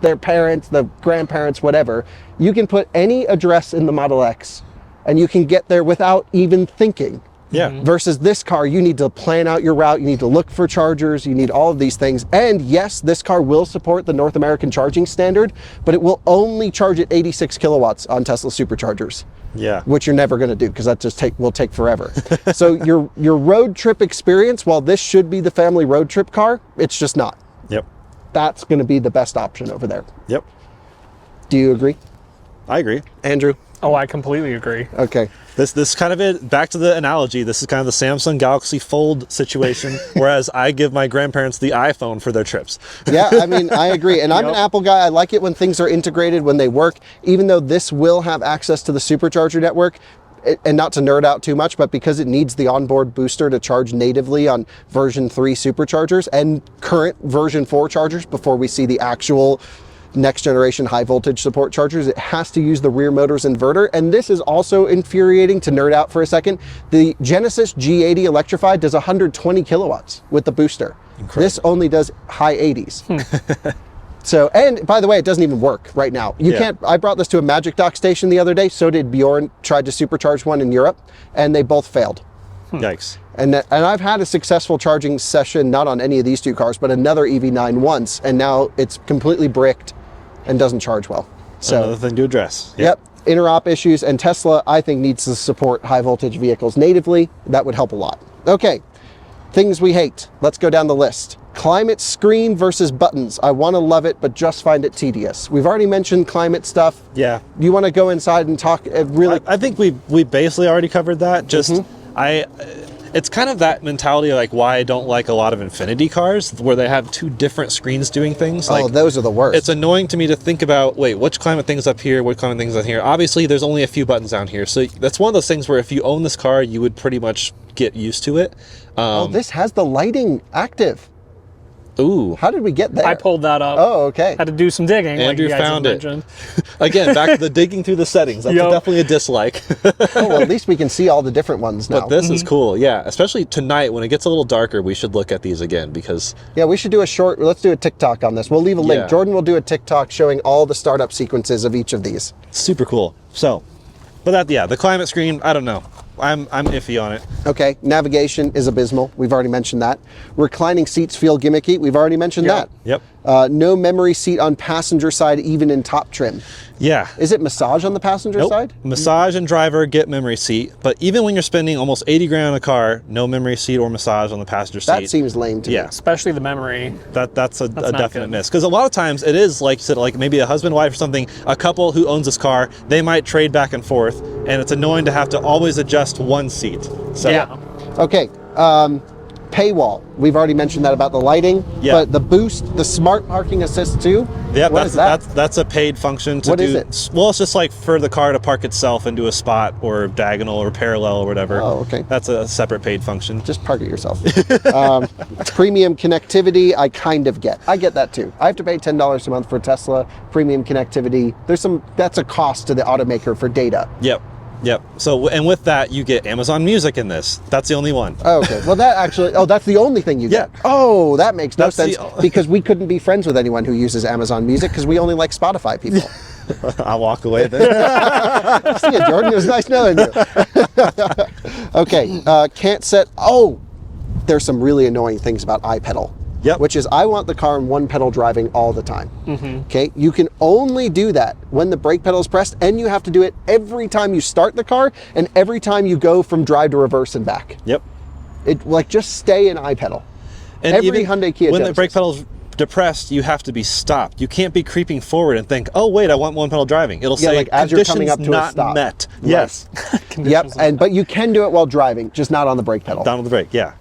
their parents, the grandparents, whatever, you can put any address in the Model X and you can get there without even thinking. Yeah. Versus this car, you need to plan out your route, you need to look for chargers, you need all of these things. And yes, this car will support the North American charging standard, but it will only charge at 86 kilowatts on Tesla superchargers. Yeah. Which you're never going to do because that just will take forever. So your road trip experience, while this should be the family road trip car, it's just not. Yep. That's going to be the best option over there. Yep. Do you agree? I agree. Andrew? Oh, I completely agree. Okay. This kind of it, back to the analogy, this is kind of the Samsung Galaxy Fold situation, whereas I give my grandparents the iPhone for their trips. Yeah, I mean, I agree. And I'm an Apple guy. I like it when things are integrated, when they work, even though this will have access to the supercharger network. And not to nerd out too much, but because it needs the onboard booster to charge natively on version 3 superchargers and current version 4 chargers before we see the actual next generation high voltage support chargers, it has to use the rear motor's inverter. And this is also infuriating to nerd out for a second. The Genesis G80 Electrified does 120 kilowatts with the booster. Incredible. This only does high 80s. So, and by the way, it doesn't even work right now. You can't, I brought this to a Magic Dock station the other day. So did Bjorn, tried to supercharge one in Europe, and they both failed. Yikes. And I've had a successful charging session, not on any of these two cars, but another EV9 once, and now it's completely bricked and doesn't charge well. So Another thing to address. Yep. Interop issues, and Tesla, I think, needs to support high voltage vehicles natively. That would help a lot. Okay. Things we hate. Let's go down the list. Climate screen versus buttons. I want to love it, but just find it tedious. We've already mentioned climate stuff. Yeah. You want to go inside and talk really? I think we basically already covered that. Just it's kind of that mentality of like why I don't like a lot of Infinity cars where they have two different screens doing things. Oh, Like, those are the worst. it's annoying to me to think about, wait, which climate thing's up here, what climate thing's down here? Obviously, there's only a few buttons down here. So that's one of those things where if you own this car, you would pretty much get used to it. Oh, this has the lighting active. Ooh. How did we get there? I pulled that up. Oh, okay. Had to do some digging. Andrew like you guys found had it. mentioned. Again, back to the digging through the settings. That's Yup. definitely a dislike. Oh, well, at least we can see all the different ones now. But this is cool, yeah. Especially tonight when it gets a little darker, we should look at these again because Yeah, we should do let's do a TikTok on this. We'll leave a link. Yeah. Jordan will do a TikTok showing all the startup sequences of each of these. it's super cool. So, but that, yeah, the climate screen, I don't know. I'm iffy on it. Okay, navigation is abysmal. We've already mentioned that. Reclining seats feel gimmicky. We've already mentioned that. Yep. No memory seat on passenger side, even in top trim. Yeah. Is it massage on the passenger Nope. side? Massage and driver get memory seat, but even when you're spending almost 80 grand on a car, no memory seat or massage on the passenger seat. That seems lame to me. Yeah. Especially the memory. That's a not definite good. miss, because a lot of times it is like you said, like maybe a husband, wife, or something. A couple who owns this car, they might trade back and forth, and it's annoying to have to always adjust one seat. So Yeah. Okay, paywall. We've already mentioned that about the lighting. Yeah. But the boost, the smart parking assist too. yeah, What is that? that's a paid function to What do. is it? Well, it's just like for the car to park itself into a spot or diagonal or parallel or whatever. Oh, okay. That's a separate paid function. Just park it yourself. Premium connectivity, I kind of get. I get that too. I have to pay $10 a month for Tesla premium connectivity. That's a cost to the automaker for data. Yep. So, and with that, you get Amazon Music in this. That's the only one. Oh, okay. Well, that's the only thing you get. Yeah. Oh, that makes no That's the- sense because we couldn't be friends with anyone who uses Amazon Music because we only like Spotify people. I'll walk away then. See you, Jordan. It was nice knowing you. Okay. Can't set. Oh, there's some really annoying things about iPedal. Yep. Which is I want the car in one pedal driving all the time. Okay. You can only do that when the brake pedal is pressed, and you have to do it every time you start the car and every time you go from drive to reverse and back. Yep. It just stay in iPedal. And Every even Hyundai Kia when the Genesis. brake pedal's depressed, you have to be stopped. You can't be creeping forward and think, "Oh, wait, I want one pedal driving." It'll say like as you're coming up conditions to a not stop. met. Right. Yes. Yep. But you can do it while driving, just not on the brake pedal. Down with the brake. Yeah.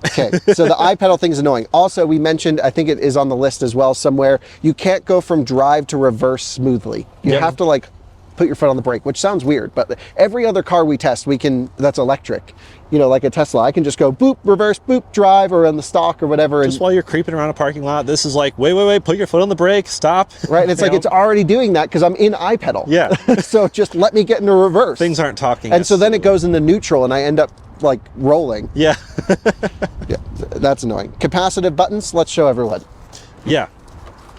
Okay, so the iPedal thing is annoying. Also, we mentioned, I think it is on the list as well somewhere, you can't go from drive to reverse smoothly. You Yep. have to like put your foot on the brake, which sounds weird, but every other car we test, that's electric. You know, like a Tesla, I can just go boop, reverse, boop, drive, or on the stock or whatever. Just while you're creeping around a parking lot, this is like, wait, put your foot on the brake, stop. right, and it's like You it's know? already doing that because I'm in iPedal. Yeah. So just let me get into reverse. Things aren't talking. And us. so then it goes into neutral and I end up like rolling. Yeah. Yeah, that's annoying. Capacitive buttons, let's show everyone. Yeah.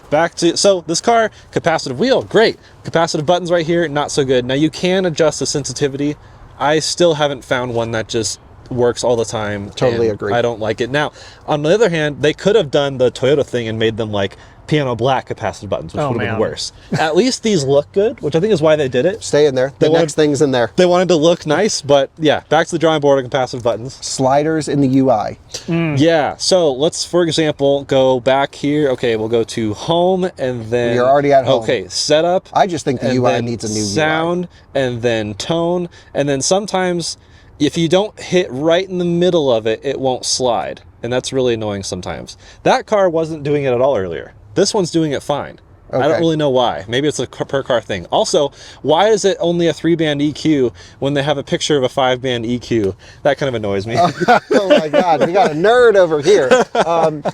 Back to, so this car, capacitive wheel, great. Capacitive buttons right here, not so good. Now you can adjust the sensitivity. I still haven't found one that just works all the time. Totally and agree. I don't like it. Now, on the other hand, they could have done the Toyota thing and made them like piano black capacitive buttons, which Oh, would have been man. worse. At least these look good, which I think is why they did it. Stay in there. The They wanted- next thing's in there. They wanted to look nice, but yeah, back to the drawing board of capacitive buttons. Sliders in the UI. Yeah, so let's, for example, go back here. Okay, we'll go to home and then... You're already at home. Okay, setup. I just think the and UI then needs a new sound, and then tone, and then sometimes if you don't hit right in the middle of it, it won't slide, and that's really annoying sometimes. That car wasn't doing it at all earlier. This one's doing it fine. I Okay. don't really know why. Maybe it's a per car thing. Also, why is it only a 3-band EQ when they have a picture of a 5-band EQ? That kind of annoys me. Oh my God, we got a nerd over here.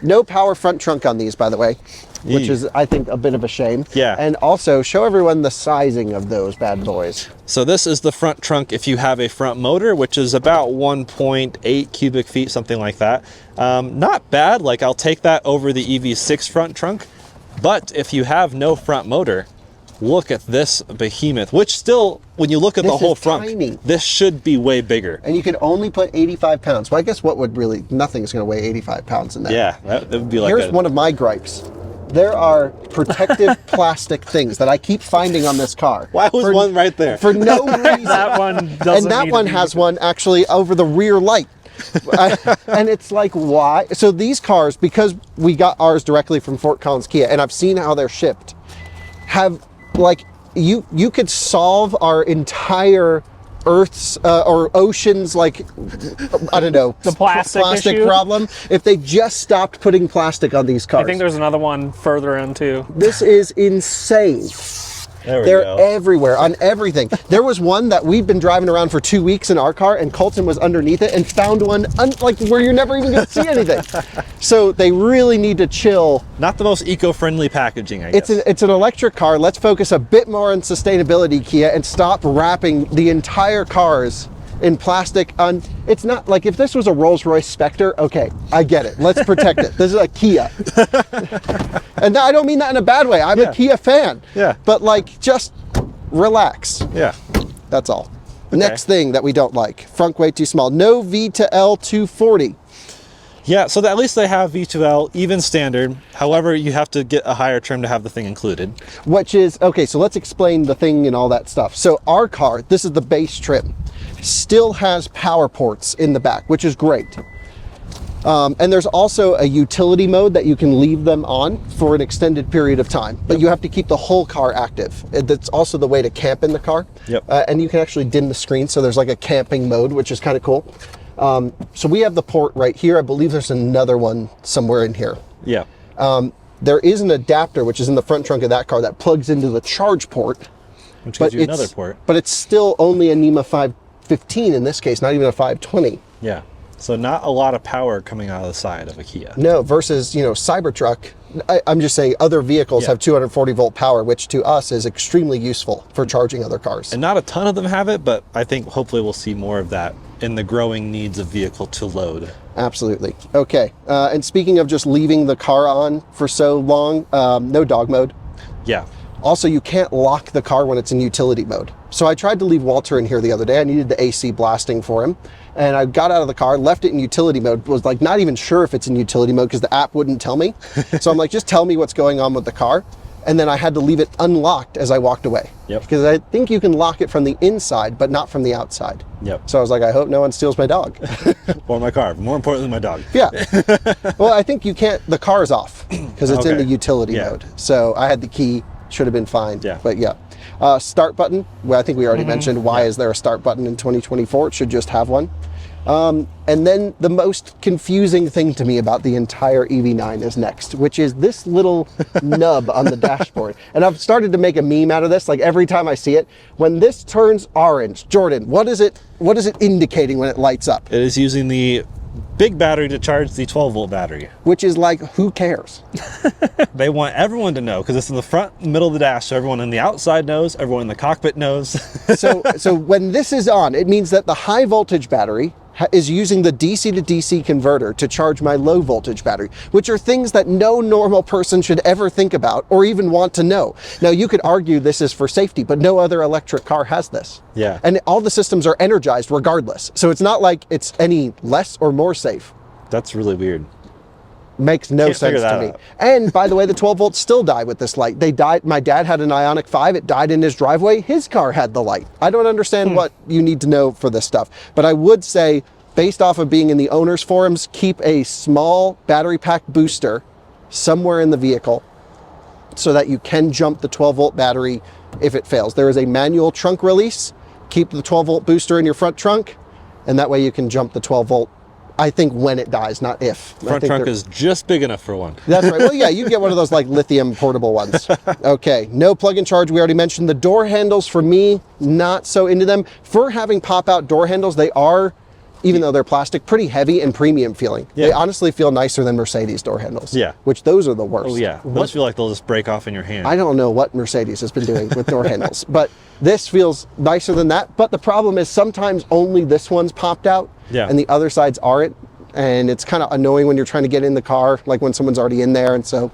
No power front trunk on these, by the way, which Yee. is, I think, a bit of a shame. Yeah. And also, show everyone the sizing of those bad boys. So this is the front trunk if you have a front motor, which is about 1.8 cubic feet, something like that. Not bad. Like, I'll take that over the EV6 front trunk. But if you have no front motor, look at this behemoth, which still, when you look at the This whole is front, tiny. this should be way bigger. And you can only put 85 pounds. Well, I guess nothing's going to weigh 85 pounds in that. Yeah, that would be like Here's one of my gripes. There are protective plastic things that I keep finding on this car. Why was one right there? For no reason. That one doesn't. And that need one to be- has one actually over the rear light. And it's like, why? So these cars, because we got ours directly from Fort Collins Kia, and I've seen how they're shipped, have like, you could solve our entire Earth's or oceans, like, I don't know, The plastic issue? problem, if they just stopped putting plastic on these cars. I think there's another one further in too. This is insane. There we They're go. everywhere on everything. There was one that we've been driving around for 2 weeks in our car, and Colton was underneath it and found one like where you're never even going to see anything. So they really need to chill. Not the most eco-friendly packaging, I guess. It's an electric car. Let's focus a bit more on sustainability, Kia, and stop wrapping the entire cars in plastic. It's not like, if this was a Rolls-Royce Spectre, okay, I get it. Let's protect it. This is a Kia. And I don't mean that in a bad way. I'm a Kia fan. Yeah. But like, just relax. Yeah. That's all. Next thing that we don't like, front way too small. No V to L 240. Yeah, so at least they have V2L, even standard. However, you have to get a higher trim to have the thing included. Which is, okay, so let's explain the thing and all that stuff. So our car, this is the base trim, still has power ports in the back, which is great. And there's also a utility mode that you can leave them on for an extended period of time, but you have to keep the whole car active. That's also the way to camp in the car. Yep. And you can actually dim the screen, so there's like a camping mode, which is kind of cool. So we have the port right here. I believe there's another one somewhere in here. Yeah. There is an adapter, which is in the front trunk of that car, that plugs into the charge port. Which gives you another port. But it's still only a NEMA 515 in this case, not even a 520. Yeah. So not a lot of power coming out of the side of a Kia. No, versus, Cybertruck, I'm just saying other vehicles have 240 volt power, which to us is extremely useful for charging other cars. And not a ton of them have it, but I think hopefully we'll see more of that in the growing needs of vehicle to load. Absolutely. Okay. And speaking of just leaving the car on for so long, no dog mode. Yeah. Also, you can't lock the car when it's in utility mode. So I tried to leave Walter in here the other day. I needed the AC blasting for him. And I got out of the car, left it in utility mode, was like not even sure if it's in utility mode because the app wouldn't tell me. So I'm like, just tell me what's going on with the car. And then I had to leave it unlocked as I walked away. Yep. Because I think you can lock it from the inside, but not from the outside. Yep. So I was like, I hope no one steals my dog. Or my car. More importantly, my dog. Yeah. Well, I think you can't, the car's off because it's in the utility mode. So I had the key, should have been fine. Yeah. But yeah. Start button, well, I think we already mentioned why is there a start button in 2024? It should just have one. And then the most confusing thing to me about the entire EV9 is next, which is this little nub on the dashboard. And I've started to make a meme out of this, like every time I see it. When this turns orange, Jordan, what is it indicating when it lights up? It is using the big battery to charge the 12-volt battery. Which is like, who cares? They want everyone to know because it's in the front, middle of the dash, so everyone on the outside knows, everyone in the cockpit knows. So when this is on, it means that the high voltage battery is using the DC to DC converter to charge my low voltage battery, which are things that no normal person should ever think about or even want to know. Now, you could argue this is for safety, but no other electric car has this. Yeah. And all the systems are energized regardless. So it's not like it's any less or more safe. That's really weird. Makes no Can't figure sense to that me. out. And by the way, the 12 volts still die with this light. They died. My dad had an Ioniq 5. It died in his driveway. His car had the light. I don't understand what you need to know for this stuff. But I would say, based off of being in the owners forums, keep a small battery pack booster somewhere in the vehicle so that you can jump the 12 volt battery if it fails. There is a manual trunk release. Keep the 12 volt booster in your front trunk, and that way you can jump the 12 volt. I think when it dies, not if. Front trunk is just big enough for one. That's right. Well, yeah, you get one of those like lithium portable ones. Okay, no plug-in charge. We already mentioned the door handles. For me, not so into them. For having pop-out door handles, they are, even though they're plastic, pretty heavy and premium feeling. Yeah. They honestly feel nicer than Mercedes door handles. Yeah. Which those are the worst. Oh yeah, those feel like they'll just break off in your hand. I don't know what Mercedes has been doing with door handles, but this feels nicer than that. But the problem is sometimes only this one's popped out, and the other sides aren't. And it's kind of annoying when you're trying to get in the car, like when someone's already in there. And so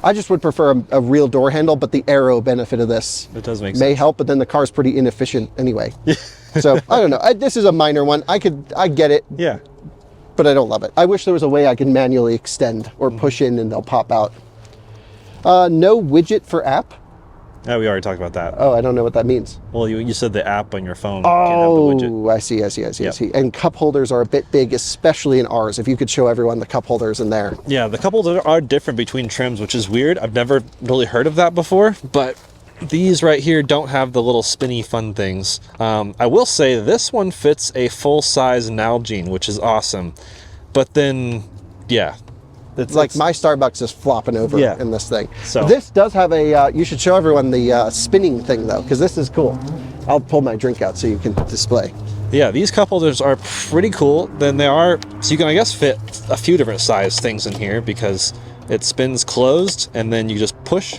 I just would prefer a real door handle, but the aero benefit of this It does make may sense. help, but then the car's pretty inefficient anyway. So I don't know. This is a minor one. I get it, Yeah. but I don't love it. I wish there was a way I could manually extend or push in and they'll pop out. No widget for app. Oh, we already talked about that. Oh, I don't know what that means. Well, you said the app on your phone can't have the widget. Oh, I see. Yep. And cup holders are a bit big, especially in ours. If you could show everyone the cup holders in there. Yeah, the couple that are different between trims, which is weird. I've never really heard of that before, but these right here don't have the little spinny fun things. I will say this one fits a full-size Nalgene, which is awesome. But then, yeah. It's like my Starbucks is flopping over in this thing. So this does have a, you should show everyone the spinning thing though, because this is cool. I'll pull my drink out so you can display. Yeah, these cup holders are pretty cool. Then they are, so you can, I guess, fit a few different size things in here because it spins closed and then you just push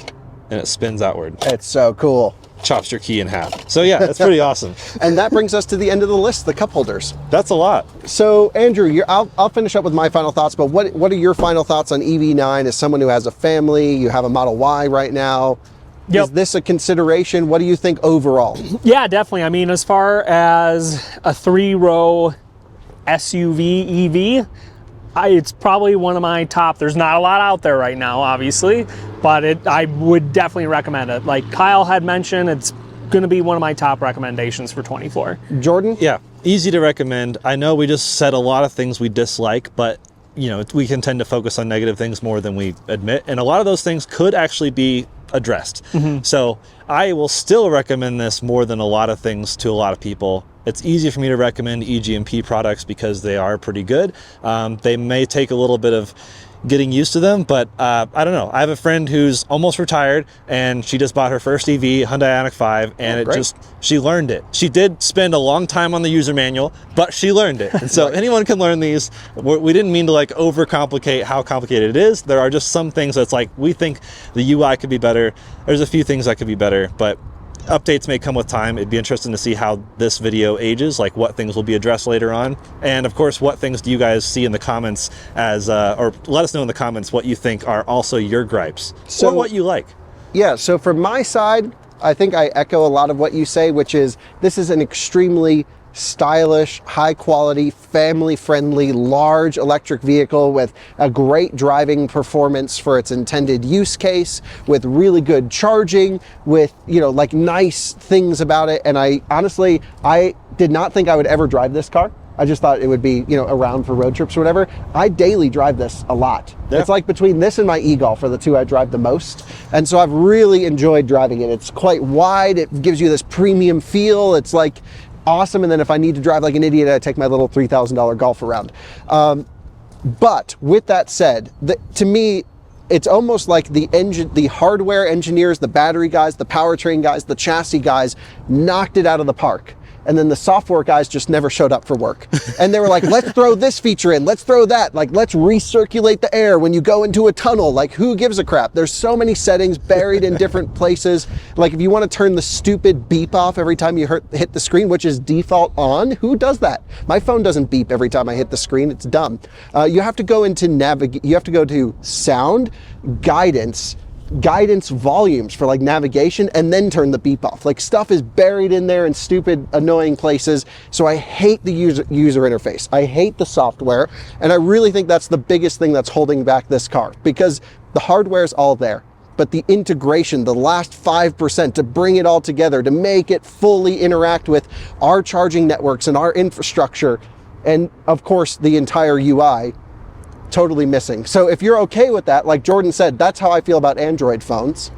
and it spins outward. It's so cool. Chops your key in half. So yeah, that's pretty awesome. And that brings us to the end of the list, the cup holders. That's a lot. So Andrew, I'll finish up with my final thoughts, but what are your final thoughts on EV-9 as someone who has a family? You have a Model Y right now. Yep. Is this a consideration? What do you think overall? Yeah, definitely. I mean, as far as a 3-row SUV EV, it's probably one of my top. There's not a lot out there right now, obviously, but I would definitely recommend it. Like Kyle had mentioned, it's going to be one of my top recommendations for 24. Jordan? Yeah, easy to recommend. I know we just said a lot of things we dislike, but you know, we can tend to focus on negative things more than we admit, and a lot of those things could actually be addressed. So I will still recommend this more than a lot of things to a lot of people. It's easy for me to recommend EGMP products because they are pretty good. They may take a little bit of getting used to them, but I don't know. I have a friend who's almost retired and she just bought her first EV, Hyundai Ioniq 5, and she learned it. She did spend a long time on the user manual, but she learned it. And so anyone can learn these. We didn't mean to like overcomplicate how complicated it is. There are just some things that's like, we think the UI could be better. There's a few things that could be better, but updates may come with time. It'd be interesting to see how this video ages, like what things will be addressed later on. And of course, what things do you guys see in the comments as, or let us know in the comments what you think are also your gripes, or what you like. Yeah, so from my side, I think I echo a lot of what you say, which is this is an extremely stylish, high quality, family friendly, large electric vehicle with a great driving performance for its intended use case, with really good charging, with, you know, like nice things about it. And I honestly, I did not think I would ever drive this car. I just thought it would be, you know, around for road trips or whatever. I daily drive this a lot. Yeah. It's like between this and my e-Golf are the two I drive the most. And so I've really enjoyed driving it. It's quite wide. It gives you this premium feel. It's like awesome. And then if I need to drive like an idiot, I take my little $3,000 Golf around. But with that said, to me, it's almost like the hardware engineers, the battery guys, the powertrain guys, the chassis guys knocked it out of the park. And then the software guys just never showed up for work. And they were like, let's throw this feature in, let's throw that, like let's recirculate the air when you go into a tunnel. Like, who gives a crap? There's so many settings buried in different places. Like if you want to turn the stupid beep off every time you hit the screen, which is default on, who does that? My phone doesn't beep every time I hit the screen. It's dumb. You have to go into you have to go to sound, guidance volumes for like navigation, and then turn the beep off. Like stuff is buried in there in stupid, annoying places. So I hate the user interface. I hate the software. And I really think that's the biggest thing that's holding back this car, because the hardware is all there, but the integration, the last 5% to bring it all together, to make it fully interact with our charging networks and our infrastructure, and of course the entire UI, totally missing. So if you're okay with that, like Jordan said, that's how I feel about Android phones.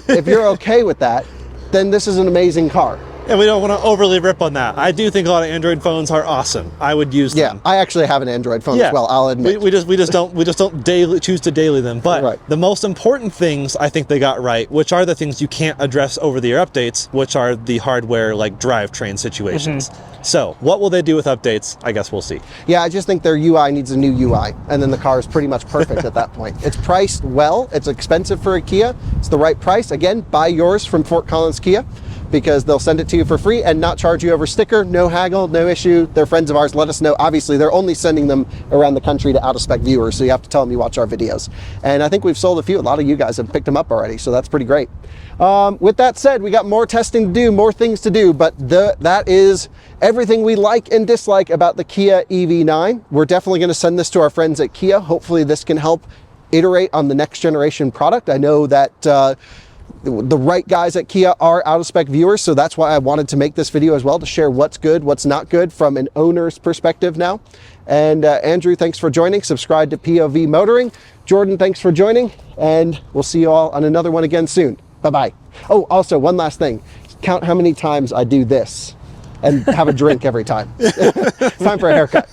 If you're okay with that, then this is an amazing car. And we don't want to overly rip on that. I do think a lot of Android phones are awesome. I would use them. Yeah, I actually have an Android phone as well, I'll admit. We just don't choose to daily them. But the most important things I think they got right, which are the things you can't address over the air updates, which are the hardware like drivetrain situations. So what will they do with updates? I guess we'll see. Yeah, I just think their UI needs a new UI, and then the car is pretty much perfect at that point. It's priced well. It's expensive for a Kia. It's the right price. Again, buy yours from Fort Collins Kia, because they'll send it to you for free and not charge you over sticker. No haggle, no issue. They're friends of ours. Let us know. Obviously, they're only sending them around the country to out-of-spec viewers, so you have to tell them you watch our videos. And I think we've sold a few. A lot of you guys have picked them up already, so that's pretty great. With that said, we got more testing to do, more things to do, but that is everything we like and dislike about the Kia EV-9. We're definitely going to send this to our friends at Kia. Hopefully this can help iterate on the next generation product. I know that the right guys at Kia are out of spec viewers, so that's why I wanted to make this video as well, to share what's good, what's not good from an owner's perspective now. And Andrew, thanks for joining. Subscribe to POV Motoring. Jordan, thanks for joining, and we'll see you all on another one again soon. Bye-bye. Oh, also, one last thing. Count how many times I do this and have a drink every time. It's time for a haircut.